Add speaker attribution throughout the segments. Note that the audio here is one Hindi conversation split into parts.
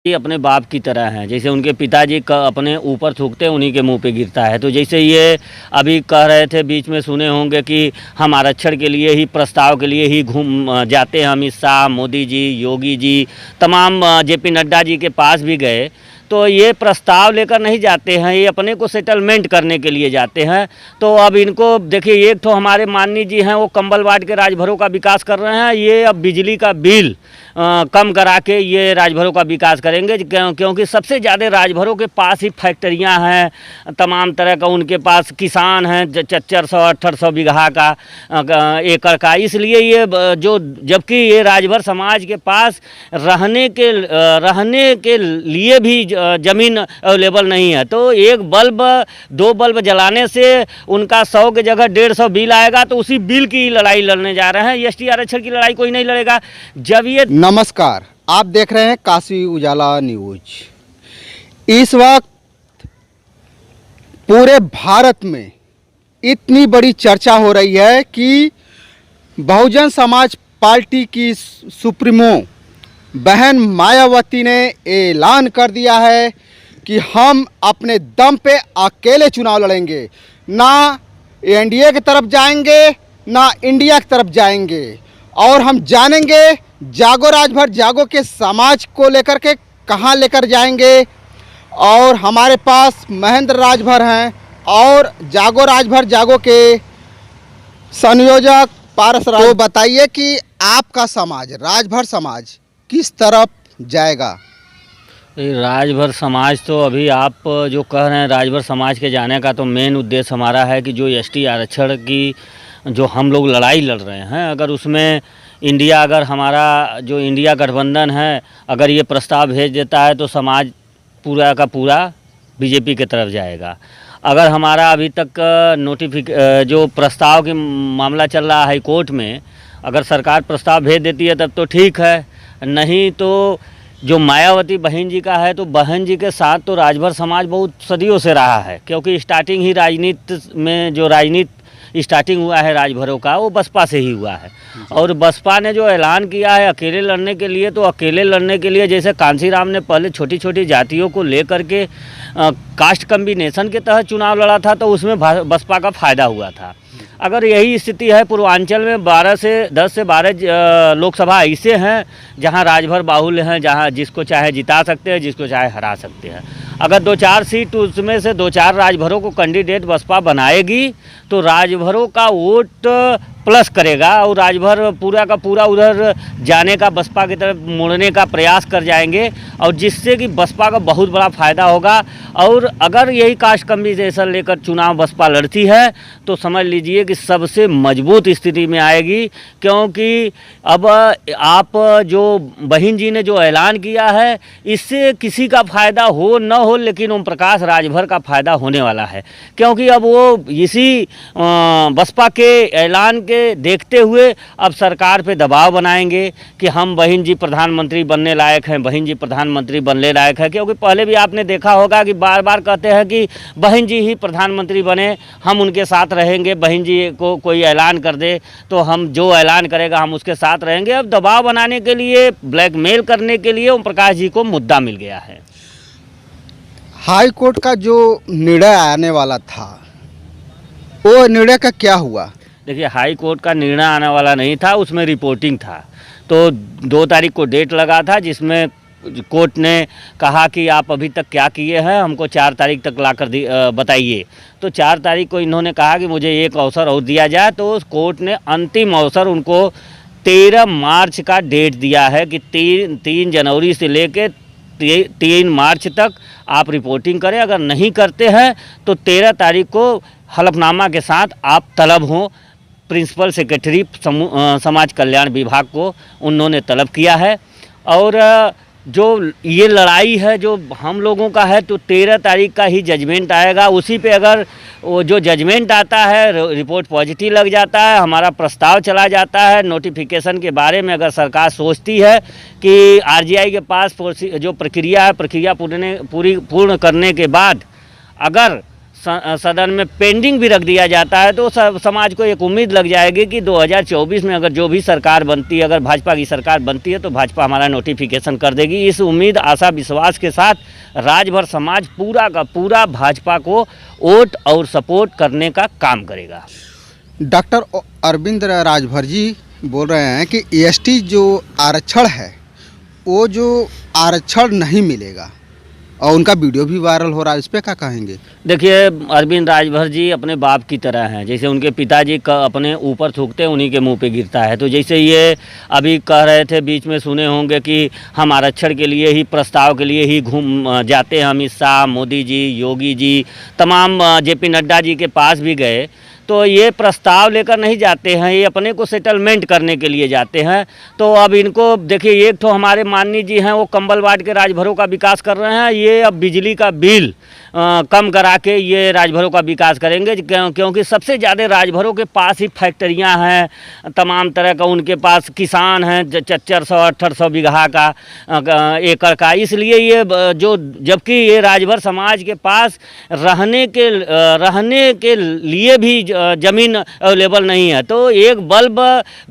Speaker 1: ये अपने बाप की तरह हैं। जैसे उनके पिताजी अपने ऊपर थूकते हैं, उन्हीं के मुंह पे गिरता है। तो जैसे ये अभी कह रहे थे, बीच में सुने होंगे कि हम आरक्षण के लिए ही, प्रस्ताव के लिए ही घूम जाते हैं। अमित शाह, मोदी जी, योगी जी, तमाम जेपी नड्डा जी के पास भी गए। तो ये प्रस्ताव लेकर नहीं जाते हैं, ये अपने को सेटलमेंट करने के लिए जाते हैं। तो अब इनको देखिए, एक तो हमारे माननीय जी हैं, वो कंबल बांट के राजभरों का विकास कर रहे हैं। ये अब बिजली का बिल कम करा के ये राजभरों का विकास करेंगे, क्योंकि सबसे ज़्यादा राजभरों के पास ही फैक्ट्रियां हैं, तमाम तरह का उनके पास किसान हैं, 400-800 बीघा का एकड़ का। इसलिए ये जो, जबकि ये राजभर समाज के पास रहने के लिए भी ज़मीन अवेलेबल नहीं है। तो एक बल्ब, 2 बल्ब जलाने से उनका 100 की जगह 150 बिल आएगा। तो उसी बिल की लड़ाई लड़ने जा रहे हैं। एसटी आरक्षण की लड़ाई कोई नहीं लड़ेगा। जब ये
Speaker 2: नमस्कार, आप देख रहे हैं काशी उजाला न्यूज। इस वक्त पूरे भारत में इतनी बड़ी चर्चा हो रही है कि बहुजन समाज पार्टी की सुप्रीमो बहन मायावती ने ऐलान कर दिया है कि हम अपने दम पे अकेले चुनाव लड़ेंगे, ना एनडीए की तरफ जाएंगे, ना इंडिया की तरफ जाएंगे। और हम जानेंगे जागो राजभर जागो के समाज को लेकर के कहाँ लेकर जाएंगे। और हमारे पास महेंद्र राजभर हैं और जागो राजभर जागो के संयोजक पारस राज। तो बताइए कि आपका समाज, राजभर समाज, किस तरफ जाएगा?
Speaker 1: राजभर समाज तो अभी आप जो कह रहे हैं, राजभर समाज के जाने का तो मेन उद्देश्य हमारा है कि जो एसटी आरक्षण की जो हम लोग लड़ाई लड़ रहे हैं, अगर उसमें इंडिया, अगर हमारा जो इंडिया गठबंधन है, अगर ये प्रस्ताव भेज देता है तो समाज पूरा का पूरा बीजेपी की तरफ जाएगा। अगर हमारा अभी तक जो प्रस्ताव की मामला चल रहा है हाई कोर्ट में, अगर सरकार प्रस्ताव भेज देती है तब तो ठीक है, नहीं तो जो मायावती बहन जी का है, तो बहन जी के साथ तो राजभर समाज बहुत सदियों से रहा है। क्योंकि स्टार्टिंग ही राजनीति में, जो राजनीति स्टार्टिंग हुआ है राजभरों का, वो बसपा से ही हुआ है। और बसपा ने जो ऐलान किया है अकेले लड़ने के लिए, तो अकेले लड़ने के लिए जैसे कांसीराम ने पहले छोटी छोटी जातियों को लेकर के कास्ट कम्बिनेशन के तहत चुनाव लड़ा था, तो उसमें बसपा का फ़ायदा हुआ था। अगर यही स्थिति है पूर्वांचल में, 10 से 12 लोकसभा ऐसे हैं जहां राजभर बाहुल्य हैं, जहां जिसको चाहे जिता सकते हैं, जिसको चाहे हरा सकते हैं। अगर 2-4 सीट उसमें से 2-4 राजभरों को कैंडिडेट बसपा बनाएगी तो राजभरों का वोट प्लस करेगा और राजभर पूरा का पूरा उधर जाने का, बसपा की तरफ मुड़ने का प्रयास कर जाएंगे, और जिससे कि बसपा का बहुत बड़ा फ़ायदा होगा। और अगर यही कास्ट कम्बिनेशन लेकर चुनाव बसपा लड़ती है तो समझ लीजिए कि सबसे मजबूत स्थिति में आएगी। क्योंकि अब आप जो बहन जी ने जो ऐलान किया है, इससे किसी का फ़ायदा हो न हो, लेकिन ओम प्रकाश राजभर का फ़ायदा होने वाला है। क्योंकि अब वो इसी बसपा के ऐलान के देखते हुए अब सरकार पे दबाव बनाएंगे कि हम बहन जी प्रधानमंत्री बनने लायक हैं, बहन जी प्रधानमंत्री बनने लायक है। क्योंकि पहले भी आपने देखा होगा कि बार बार कहते हैं कि बहन जी ही प्रधानमंत्री बने, हम उनके साथ रहेंगे, बहन जी को कोई ऐलान कर दे तो हम जो ऐलान करेगा हम उसके साथ रहेंगे। अब दबाव बनाने के लिए, ब्लैकमेल करने के लिए ओम प्रकाश जी को मुद्दा मिल गया है।
Speaker 2: हाई कोर्ट का जो निर्णय आने वाला था, वो निर्णय का क्या हुआ?
Speaker 1: देखिए, हाई कोर्ट का निर्णय आने वाला नहीं था, उसमें रिपोर्टिंग था। तो 2 तारीख को डेट लगा था, जिसमें कोर्ट ने कहा कि आप अभी तक क्या किए हैं, हमको 4 तारीख तक लाकर बताइए। तो 4 तारीख को इन्होंने कहा कि मुझे एक अवसर और दिया जाए। तो कोर्ट ने अंतिम अवसर उनको 13 मार्च का डेट दिया है कि 3 जनवरी से लेकर 3 मार्च तक आप रिपोर्टिंग करें। अगर नहीं करते हैं तो 13 तारीख को हलफनामा के साथ आप तलब हों। प्रिंसिपल सेक्रेटरी समाज कल्याण विभाग को उन्होंने तलब किया है। और जो ये लड़ाई है जो हम लोगों का है, तो 13 तारीख का ही जजमेंट आएगा। उसी पे अगर वो जो जजमेंट आता है, रिपोर्ट पॉजिटिव लग जाता है, हमारा प्रस्ताव चला जाता है, नोटिफिकेशन के बारे में अगर सरकार सोचती है कि आरजीआई के पास जो प्रक्रिया है, प्रक्रिया पूर्ण करने के बाद अगर सदन में पेंडिंग भी रख दिया जाता है तो समाज को एक उम्मीद लग जाएगी कि 2024 में अगर जो भी सरकार बनती है, अगर भाजपा की सरकार बनती है तो भाजपा हमारा नोटिफिकेशन कर देगी। इस उम्मीद आशा विश्वास के साथ राजभर समाज पूरा का पूरा भाजपा को वोट और सपोर्ट करने का काम करेगा।
Speaker 2: डॉक्टर अरविंद राजभर जी बोल रहे हैं कि एसटी जो आरक्षण है वो जो आरक्षण नहीं मिलेगा और उनका वीडियो भी वायरल हो रहा है, इस पर क्या कहेंगे?
Speaker 1: देखिए, अरविंद राजभर जी अपने बाप की तरह हैं। जैसे उनके पिताजी का अपने ऊपर थूकते हैं उन्हीं के मुंह पे गिरता है। तो जैसे ये अभी कह रहे थे, बीच में सुने होंगे कि हम आरक्षण के लिए ही, प्रस्ताव के लिए ही घूम जाते हैं। अमित शाह, मोदी जी, योगी जी, तमाम जेपी नड्डा जी के पास भी गए तो ये प्रस्ताव लेकर नहीं जाते हैं, ये अपने को सेटलमेंट करने के लिए जाते हैं। तो अब इनको देखिए, एक तो हमारे माननीय जी हैं वो कंबल बांट के राजभरों का विकास कर रहे हैं। ये अब बिजली का बिल कम करा के ये राजभरों का विकास करेंगे, क्योंकि सबसे ज़्यादा राजभरों के पास ही फैक्ट्रियां हैं, तमाम तरह का उनके पास किसान हैं 400-800 बीघा का एकड़ का। इसलिए ये जो, जबकि ये राजभर समाज के पास रहने के लिए भी ज़मीन अवेलेबल नहीं है। तो एक बल्ब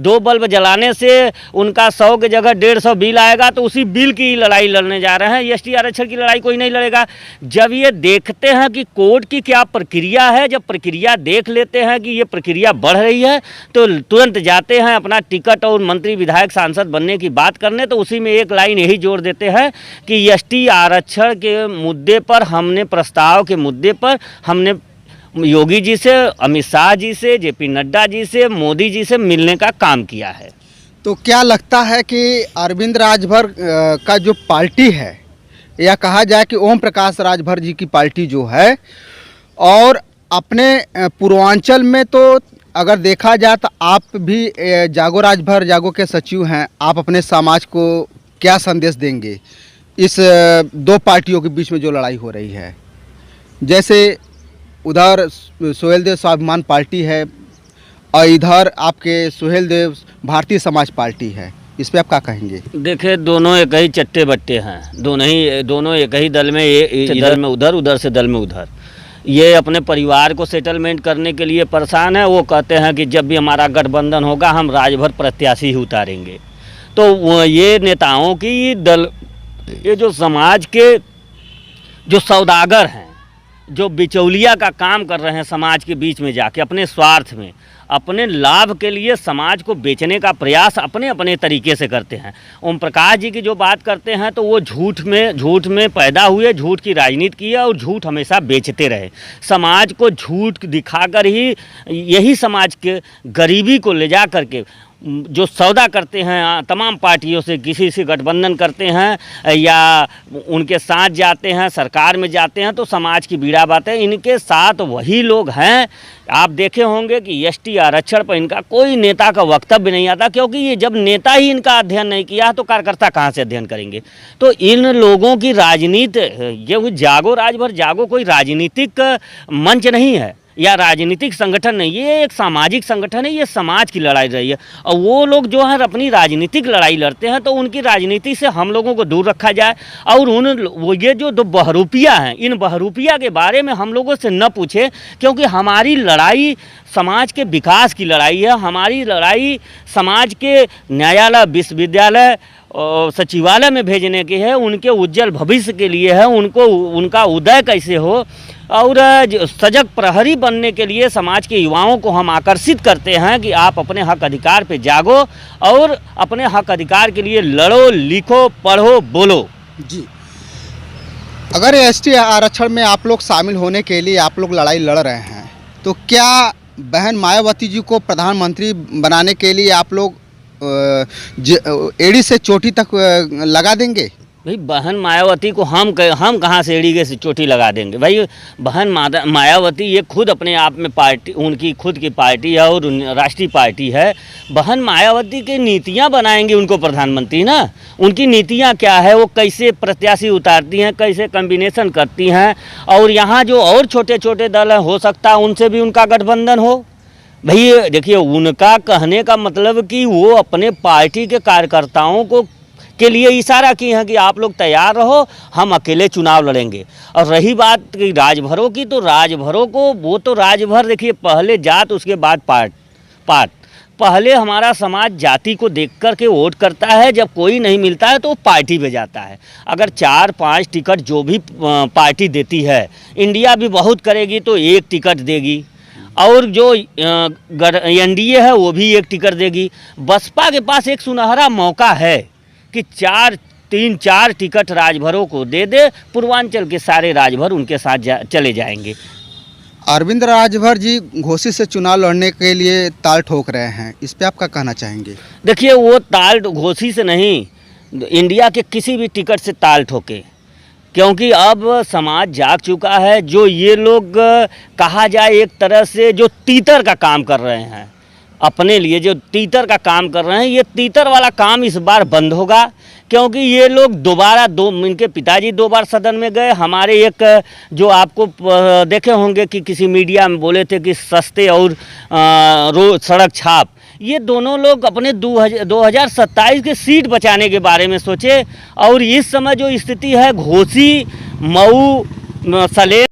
Speaker 1: 2 बल्ब जलाने से उनका 100 की जगह 150 बिल आएगा। तो उसी बिल की लड़ाई लड़ने जा रहे हैं। एसटी आरक्षण की लड़ाई कोई नहीं लड़ेगा। जब ये देखते हैं कि कोर्ट की क्या प्रक्रिया है, जब प्रक्रिया देख लेते हैं कि ये प्रक्रिया बढ़ रही है तो तुरंत जाते हैं अपना टिकट और मंत्री विधायक सांसद बनने की बात करने। तो उसी में एक लाइन यही जोड़ देते हैं कि एसटी आरक्षण के मुद्दे पर हमने, प्रस्ताव के मुद्दे पर हमने योगी जी से, अमित शाह जी से, जेपी नड्डा जी से, मोदी जी से मिलने का काम किया है।
Speaker 2: तो क्या लगता है कि अरविंद राजभर का जो पार्टी है, या कहा जाए कि ओम प्रकाश राजभर जी की पार्टी जो है, और अपने पूर्वांचल में तो अगर देखा जाए तो आप भी जागो राजभर जागो के सचिव हैं, आप अपने समाज को क्या संदेश देंगे इस 2 पार्टियों के बीच में जो लड़ाई हो रही है? जैसे उधर सोहेल देव स्वाभिमान पार्टी है और इधर आपके सोहेल देव भारतीय समाज पार्टी है, इस पे आप क्या कहेंगे?
Speaker 1: देखिए, दोनों एक ही चट्टे बट्टे हैं, दोनों एक ही दल में, इधर में उधर, उधर से दल में उधर। ये अपने परिवार को सेटलमेंट करने के लिए परेशान है। वो कहते हैं कि जब भी हमारा गठबंधन होगा हम राजभर प्रत्याशी ही उतारेंगे। तो ये नेताओं की दल, ये जो समाज के जो सौदागर हैं, जो बिचौलिया का काम कर रहे हैं समाज के बीच में जाके, अपने स्वार्थ में, अपने लाभ के लिए समाज को बेचने का प्रयास अपने अपने तरीके से करते हैं। ओम प्रकाश जी की जो बात करते हैं तो वो झूठ में पैदा हुए, झूठ की राजनीति की है और झूठ हमेशा बेचते रहे। समाज को झूठ दिखाकर ही, यही समाज के गरीबी को ले जा करके जो सौदा करते हैं तमाम पार्टियों से, किसी से गठबंधन करते हैं या उनके साथ जाते हैं, सरकार में जाते हैं, तो समाज की बीड़ा बात है। इनके साथ वही लोग हैं। आप देखे होंगे कि एसटी आरक्षण पर इनका कोई नेता का वक्तव्य नहीं आता, क्योंकि ये जब नेता ही इनका अध्ययन नहीं किया तो कार्यकर्ता कहाँ से अध्ययन करेंगे? तो इन लोगों की राजनीति, ये जागो राजभर जागो कोई राजनीतिक मंच नहीं है या राजनीतिक संगठन नहीं, ये एक सामाजिक संगठन है। ये समाज की लड़ाई रही है और वो लोग जो है अपनी राजनीतिक लड़ाई लड़ते हैं, तो उनकी राजनीति से हम लोगों को दूर रखा जाए। और वो ये जो 2 बहरूपिया हैं, इन बहरूपिया के बारे में हम लोगों से न पूछे, क्योंकि हमारी लड़ाई समाज के विकास की लड़ाई है। हमारी लड़ाई समाज के न्यायालय, विश्वविद्यालय, सचिवालय में भेजने की है, उनके उज्जवल भविष्य के लिए है, उनका उदय कैसे हो, और सजग प्रहरी बनने के लिए समाज के युवाओं को हम आकर्षित करते हैं कि आप अपने हक अधिकार पे जागो और अपने हक अधिकार के लिए लड़ो, लिखो, पढ़ो, बोलो।
Speaker 2: जी, अगर एसटी आरक्षण में आप लोग शामिल होने के लिए आप लोग लड़ाई लड़ रहे हैं, तो क्या बहन मायावती जी को प्रधानमंत्री बनाने के लिए आप लोग एड़ी से चोटी तक लगा देंगे?
Speaker 1: भाई, बहन मायावती को हम कहाँ से एड़ी से चोटी लगा देंगे? भाई, बहन मायावती ये खुद अपने आप में पार्टी, उनकी खुद की पार्टी है और राष्ट्रीय पार्टी है। बहन मायावती की नीतियाँ बनाएंगे उनको प्रधानमंत्री ना। उनकी नीतियाँ क्या है, वो कैसे प्रत्याशी उतारती हैं, कैसे कम्बिनेशन करती हैं, और यहाँ जो और छोटे छोटे दल हैं, हो सकता है उनसे भी उनका गठबंधन हो। भाई देखिए, उनका कहने का मतलब कि वो अपने पार्टी के कार्यकर्ताओं को के लिए इशारा किए हैं कि आप लोग तैयार रहो, हम अकेले चुनाव लड़ेंगे। और रही बात कि राजभरों की, तो राजभरों को वो तो राजभर देखिए, पहले जात उसके बाद पात। पहले हमारा समाज जाति को देख कर के वोट करता है, जब कोई नहीं मिलता है तो वो पार्टी पे जाता है। अगर 4-5 टिकट जो भी पार्टी देती है, इंडिया भी बहुत करेगी तो 1 टिकट देगी, और जो एनडीए है वो भी 1 टिकट देगी। बसपा के पास एक सुनहरा मौका है कि 3-4 टिकट राजभरों को दे दे, पूर्वांचल के सारे राजभर उनके साथ चले जाएंगे।
Speaker 2: अरविंद राजभर जी घोसी से चुनाव लड़ने के लिए ताल ठोक रहे हैं, इस पे आप क्या कहना चाहेंगे?
Speaker 1: देखिए, वो ताल घोसी से नहीं, इंडिया के किसी भी टिकट से ताल ठोके, क्योंकि अब समाज जाग चुका है। जो ये लोग कहा जाए एक तरह से जो तीतर का काम कर रहे हैं, अपने लिए जो तीतर का काम कर रहे हैं, ये तीतर वाला काम इस बार बंद होगा। क्योंकि ये लोग दोबारा इनके पिताजी 2 बार सदन में गए। हमारे एक जो आपको देखे होंगे कि किसी मीडिया में बोले थे कि सस्ते और सड़क छाप, ये दोनों लोग अपने 2027 के सीट बचाने के बारे में सोचे। और इस समय जो स्थिति है, घोसी, मऊ, सलेम